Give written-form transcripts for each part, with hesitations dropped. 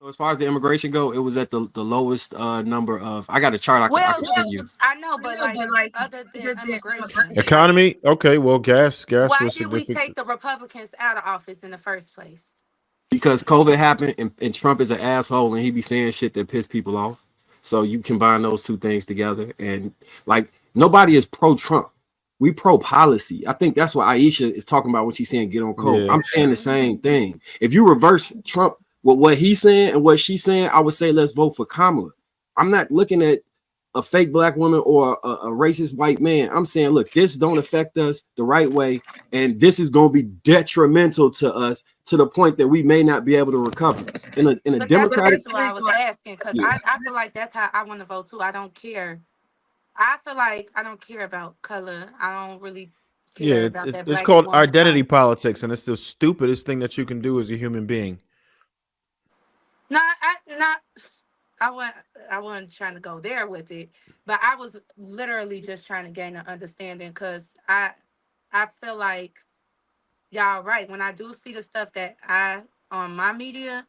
As far as the immigration go, it was at the lowest number of. I got a chart I Well, can send you. I know, but like other than immigration, like Economy. Okay. Well, gas why was did we significant. take the Republicans out of office in the first place? Because COVID happened and Trump is an asshole and he be saying shit that piss people off. So you combine those two things together and like nobody is pro Trump. We pro policy. I think that's what Aisha is talking about when she's saying get on code. Yeah. I'm saying the same thing. If you reverse Trump with what he's saying and what she's saying, I would say let's vote for Kamala. I'm not looking at a fake black woman or a racist white man. I'm saying, look, this don't affect us the right way, and this is going to be detrimental to us to the point that we may not be able to recover. In a But that's the democratic, reason why I was asking, because yeah, I feel like that's how I want to vote too. I don't care. I feel like I don't care about color. I don't really care Yeah. about that It's black and called white. identity Like, politics, and it's the stupidest thing that you can do as a human being. not, not. I wasn't. I wasn't trying to go there with it, but I was literally just trying to gain an understanding because I feel like y'all right. When I do see the stuff that I on my media,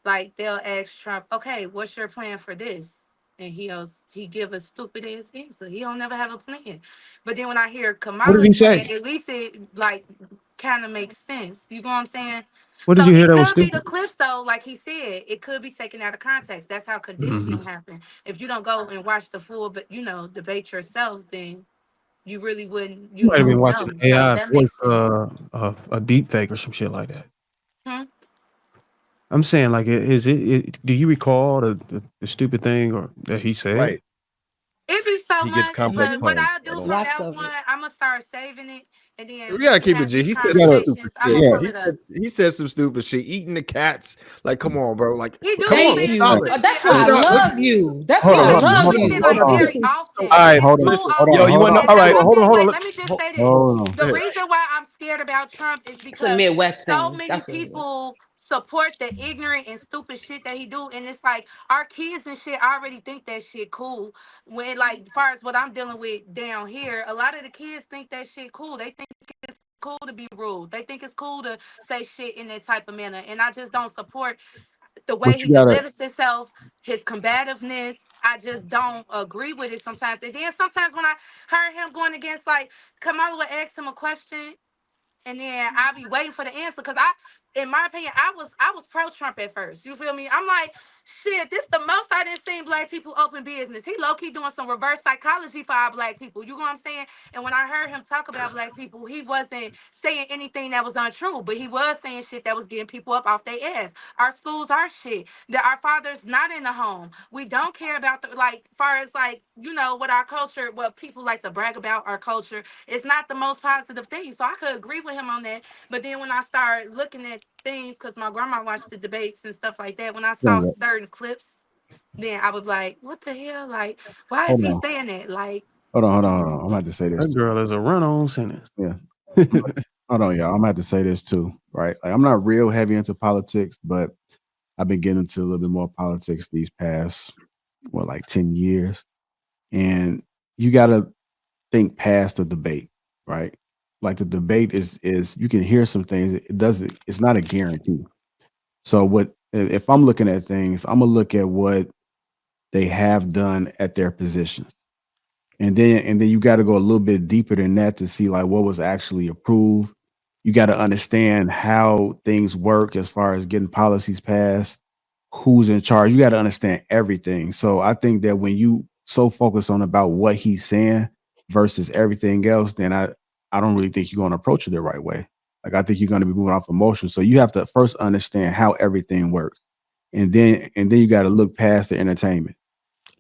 like they'll ask Trump, "Okay, what's your plan for this?" And he give a stupid ass answer. He don't never have a plan. But then when I hear What did he Kamala's plan, say? at least it like kind of makes sense. You know what I'm saying? What did So you hear it that was could be the stupid? clips though, like he said, it could be taken out of context. That's how Hmm. conditioning happen. If you don't go and watch the full, but debate yourself, then you really wouldn't, You might have been watching know. So AI that voice, makes sense. a deep fake or some shit like that. Hmm? I'm saying, like, do you recall the stupid thing or that he said? Right. It be so He gets much, complex but what plans. I I do know. from Lots that of one, it. I'm gonna start saving it, and then We when gotta we keep it have G. these He said You some gotta, stupid conversations, I'm shit. gonna yeah. pull He it up. said he said some stupid shit. Eating the cats. Like, come on, bro. Like, He do come be on. Thank saying Stop you. it. stupid shit. That's I why I What promise what love you. you. That's Hold why on, I But hold he on, be love hold saying on, it you. hold like on. very so often, All right, like hold too on, listen. hold on, Yo, you often. hold wanna on. know? And All that's right. my Hold on, hold thing. on. Let me just Hold, say this: Hold on. the go ahead. reason why I'm scared about Trump is It's a because Midwest so thing. many That's what it is. people support the ignorant and stupid shit that he do, and it's like our kids and shit already think that shit cool. When like, as far as what I'm dealing with down here, a lot of the kids think that shit cool. They think it's cool to be rude. They think it's cool to say shit in that type of manner, and I just don't support the way But he you gotta, delivers himself, his combativeness. I just don't agree with it sometimes. And then sometimes when I heard him going against like Kamala would ask him a question and then I'll be waiting for the answer because in my opinion, I was pro Trump at first. You feel me? I'm like, shit, this the most I didn't seen black people open business. He low key doing some reverse psychology for our black people. You know what I'm saying? And when I heard him talk about black people, he wasn't saying anything that was untrue, but he was saying shit that was getting people up off their ass. Our schools are shit. That our fathers not in the home. We don't care about the like far as like, what our culture, what people like to brag about our culture. It's not the most positive thing. So I could agree with him on that. But then when I started looking at things, because my grandma watched the debates and stuff like that, when I saw hold certain clips, then I was like, what the hell? Like, why is he on, saying that? Like, hold on. I'm gonna have to say this That too. girl is a run-on sentence. Yeah. Hold on, y'all. I'm gonna have to say this too, right? Like, I'm not real heavy into politics, but I've been getting into a little bit more politics these past, like 10 years. And you gotta think past the debate, right? Like the debate is you can hear some things. It's not a guarantee. So if I'm looking at things, I'm gonna look at what they have done at their positions. And then you got to go a little bit deeper than that to see like what was actually approved. You got to understand how things work as far as getting policies passed, who's in charge. You got to understand everything. So I think that when you so focus on about what he's saying versus everything else, then I don't really think you're going to approach it the right way. Like I think you're going to be moving off emotion. So you have to first understand how everything works, and then you got to look past the entertainment.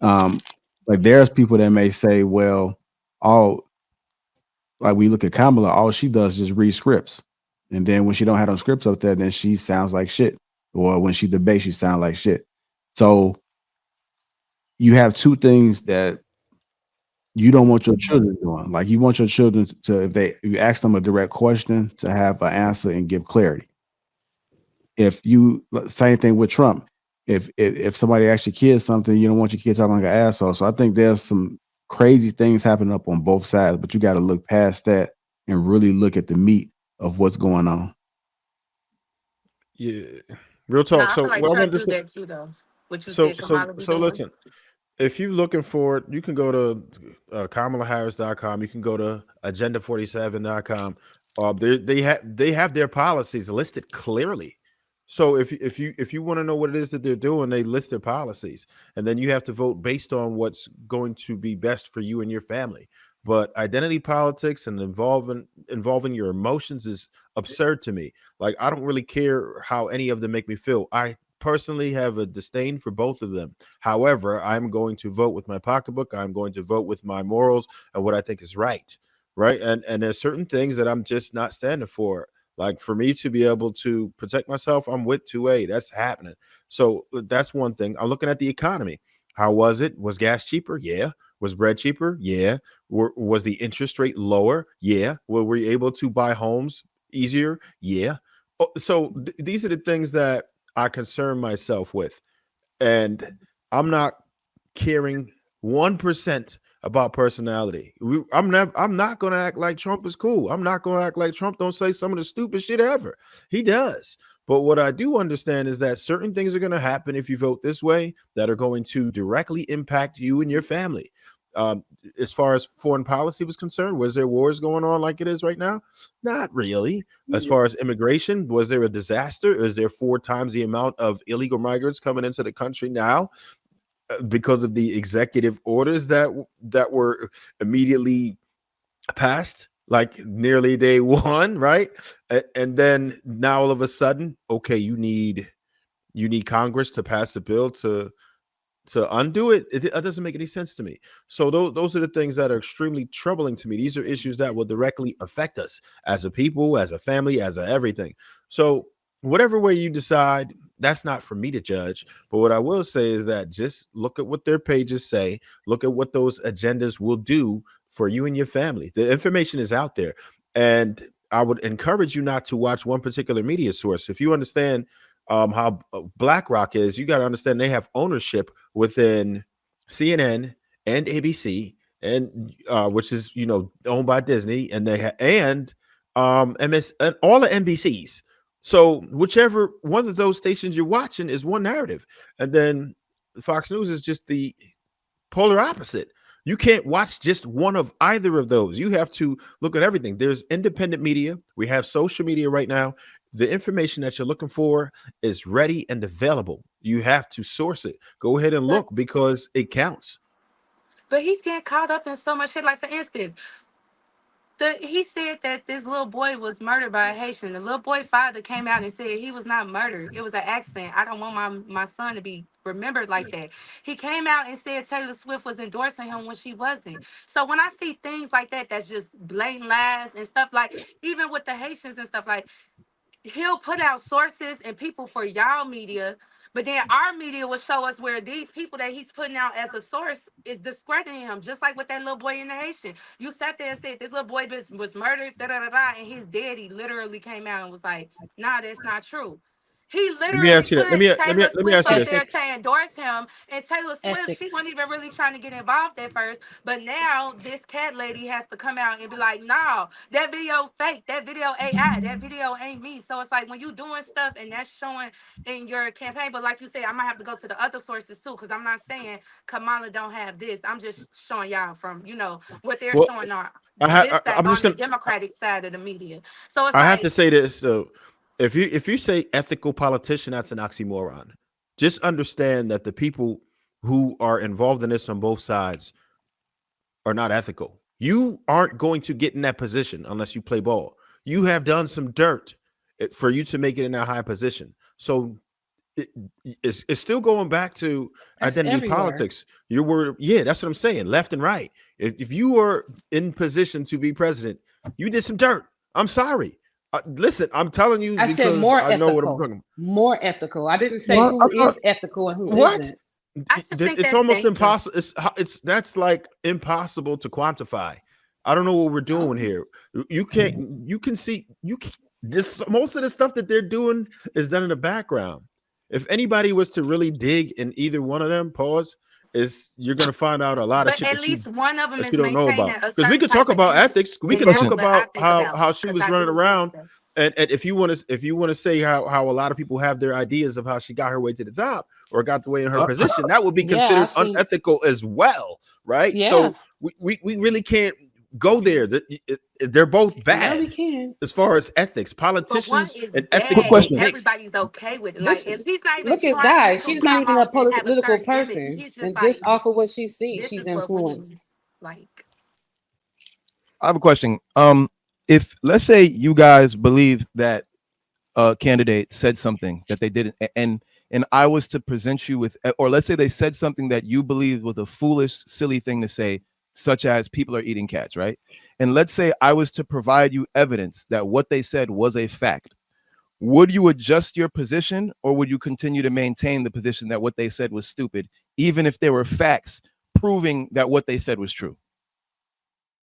Um, like there's people that may say, well, all like we look at Kamala, all she does is just read scripts. And then when she don't have no scripts up there, then she sounds like shit. Or when she debates, she sounds like shit. So you have two things that you don't want your children doing. Like you want your children to, if you ask them a direct question, to have an answer and give clarity. If you same thing with Trump. If somebody asks your kid something, you don't want your kid talking like an asshole. So I think there's some crazy things happening up on both sides, but you got to look past that and really look at the meat of what's going on. Yeah. Real No, talk. I feel So like what I Trump want to do say, that too, though. What you said Kamala be so doing. listen. If you're looking for it, you can go to KamalaHarris.com. You can go to Agenda47.com. They have their policies listed clearly. So if you want to know what it is that they're doing, they list their policies, and then you have to vote based on what's going to be best for you and your family. But identity politics and involving your emotions is absurd to me. Like, I don't really care how any of them make me feel. I personally have a disdain for both of them. However, I'm going to vote with my pocketbook. I'm going to vote with my morals and what I think is right. Right. And there's certain things that I'm just not standing for. Like, for me to be able to protect myself, I'm with 2A. That's happening. So that's one thing. I'm looking at the economy. How was it? Was gas cheaper? Yeah. Was bread cheaper? Yeah. Was the interest rate lower? Yeah. Were we able to buy homes easier? Yeah. So these are the things that I concern myself with. And I'm not caring 1% about personality. I'm not gonna act like Trump is cool. I'm not gonna act like Trump don't say some of the stupid shit ever. He does. But what I do understand is that certain things are gonna happen if you vote this way that are going to directly impact you and your family. Um, as far as foreign policy was concerned, was there wars going on like it is right now? Not really. As far as immigration, was there a disaster? Is there 4 times the amount of illegal migrants coming into the country now because of the executive orders that were immediately passed, like nearly day one, right? And then now all of a sudden, okay, you need Congress to pass a bill to undo it. It doesn't make any sense to me. So those are the things that are extremely troubling to me. These are issues that will directly affect us as a people, as a family, as a everything. So whatever way you decide, that's not for me to judge. But what I will say is that just look at what their pages say, look at what those agendas will do for you and your family. The information is out there. And I would encourage you not to watch one particular media source. If you understand how BlackRock is, you got to understand they have ownership within CNN and ABC, and which is owned by Disney, and they and MS and all the NBCs. So whichever one of those stations you're watching is one narrative, and then Fox News is just the polar opposite. You can't watch just one of either of those. You have to look at everything. There's independent media. We have social media right now. The information that you're looking for is ready and available. You have to source it. Go ahead and But look because it counts. he's getting caught up in so much shit. Like, for instance, he said that this little boy was murdered by a Haitian. The little boy father came out and said he was not murdered. It was an accident. I don't want my son to be remembered like that. He came out and said Taylor Swift was endorsing him when she wasn't. So when I see things like that, that's just blatant lies and stuff, like even with the Haitians and stuff, like he'll put out sources and people for y'all media, but then our media will show us where these people that he's putting out as a source is discrediting him, just like with that little boy in the Haitian. You sat there and said this little boy was murdered, da da da da, and his daddy literally came out and was like, "Nah, that's not true." He Let me literally ask you that. put Taylor Let me Swift ask you up this. there to Ethics. endorse him, and Taylor Swift, she wasn't Ethics. even really trying to get involved at first. But now this cat lady has to come out and be like, "No, that video fake. That video AI. That video ain't me." So it's like when you doing stuff and that's showing in your campaign. But like you said, I might have to go to the other sources too, because I'm not saying Kamala don't have this. I'm just showing y'all from what they're Well, showing on I, this I, side, I'm just on the gonna. Democratic side of the media. So it's I have to like, say this. So, if you say ethical politician, that's an oxymoron. Just understand that the people who are involved in this on both sides are not ethical. You aren't going to get in that position unless you play ball. You have done some dirt for you to make it in that high position. So it, it's still going back to That's identity everywhere. politics. Your word, yeah, that's what I'm saying. Left and right. If you were in position to be president, you did some dirt. I'm sorry. Listen, I'm telling you I said because more I know what I'm ethical. talking More ethical. I didn't say about. who is ethical and who What? isn't. I just think It's that's almost impossible. dangerous. It's that's like impossible to quantify. I don't know what we're doing here. You can't. You can see. You can, this most of the stuff that they're doing is done in the background. If anybody was to really dig in either one of them, pause. Is you're gonna find out a lot of But shit at that you least one of them that is you don't know maintaining about. a Because we certain could talk type of about image, ethics. We and could that's talk Question. what I about think how about. how she Because was I running do agree with around that. And if you want to say how a lot of people have their ideas of how she got her way to the top or got the way in her position, that would be Yeah, considered I've seen- unethical as well, right? Yeah. So we really can't go there. They're both Yeah, bad we can. as far as ethics. But one Politicians is and bad ethics and don't mix. everybody's okay with it. This- Like if he's not even Look at trying Di. to She's not come even a off and have a political certain person, image, he's just and like, just off of what she sees, this she's is what we influenced. like. I have a question. If let's say you guys believe that a candidate said something that they didn't, and I was to present you with, or let's say they said something that you believe was a foolish, silly thing to say, such as people are eating cats, right? And let's say I was to provide you evidence that what they said was a fact. Would you adjust your position, or would you continue to maintain the position that what they said was stupid, even if there were facts proving that what they said was true?